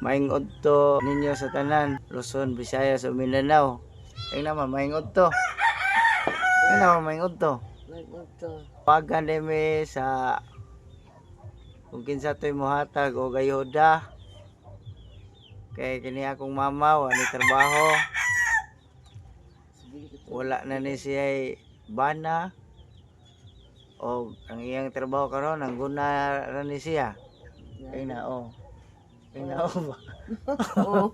Maing udto ninyo sa tanan, Luzon, Visayas ug Mindanao. Ay naman maing udto. Ay naman maing udto. Nagpunto. Pagan demi sa kung kinsa to'y mohatag og ayuda. Kay kini akong mama wala trabaho. Wala na ni siya bana. O ang iyang trabaho karon ang guna ra ni siya. Ay na oh. Ay na oh ba? Oo.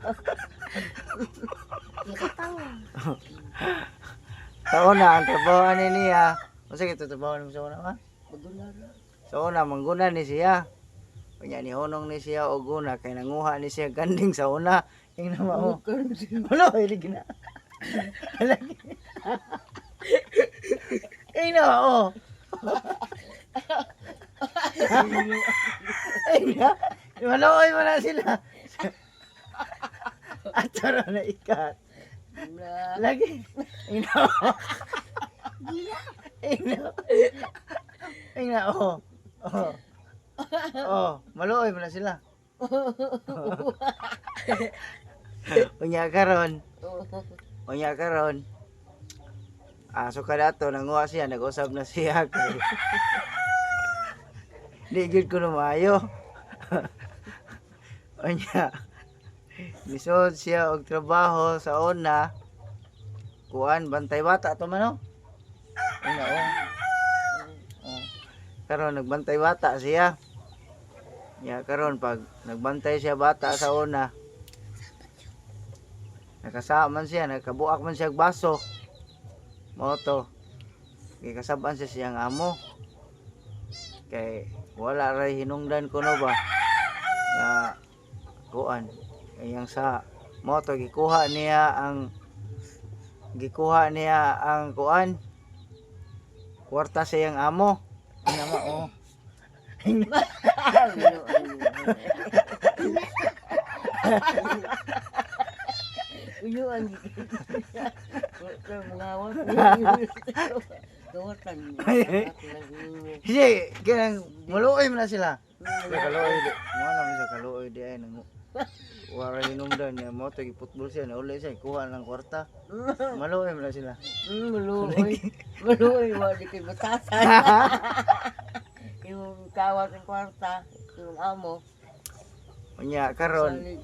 Sa una ang trabaho ni niya. Masa kito trabaho ni sa una ba? Magular. Sa una mangguna ni siya. Kanya ni honong ni siya og guna kay nanguha ni siya ganding sa una. Ay na mo. Wala ay na. Ay na oh. Ay na. Maloy mo na sila. Atara na ikat. Lagi. Ay na. Ay na. Ay na oh. Oh. Oh, maloy mo na sila. Unya karon. Unya karon. So kada to nanguha siya, nag-usap na siya kay di gid ko na maayo. Unya misod siya og trabaho sa una kuan bantay bata to man no. Unya oh. Karon nagbantay bata siya. Ya karon pag nagbantay siya bata sa una nakasaman siya, nakabuak man siya og baso. Moto. Kay kasaban siya siyang amo. Kay wala ra hinungdan kuno ba nga kuan yang sa moto gikuha niya ang kuan kwarta sa iyang amo. Nama oh. Uyuan. Mengawal. Gawatan. Sige, kaya maluoy mo na sila. Kaluoy di. Mo naman siya kaluoy di ay nang wala hinungdan niya mo tagi football siya na uli siya kuha ng kwarta. Maluoy mo na sila. Maluoy. Maluoy wa di kay batasan. Yung kawat ng kwarta, yung amo. Unya karon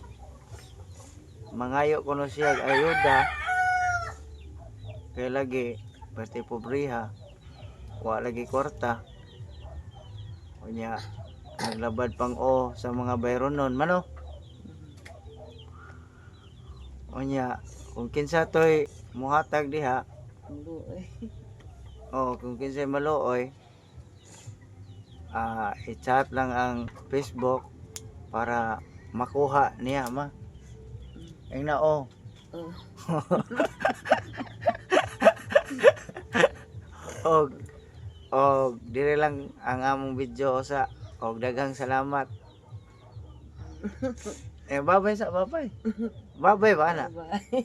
mangayo kuno siya og ayuda. Kay lagi pati pobriha. Wa lagi kwarta. Unya naglabad pang o sa mga bayron nun mano. Unya kung kinsa toy muhatag diha Maluoy. kung kinsa maluoy i-chat lang ang Facebook para makuha niya ma. Ay na oh. Og dire lang ang among video sa og daghang salamat. Babay sa babay. Babay ba na? Bye.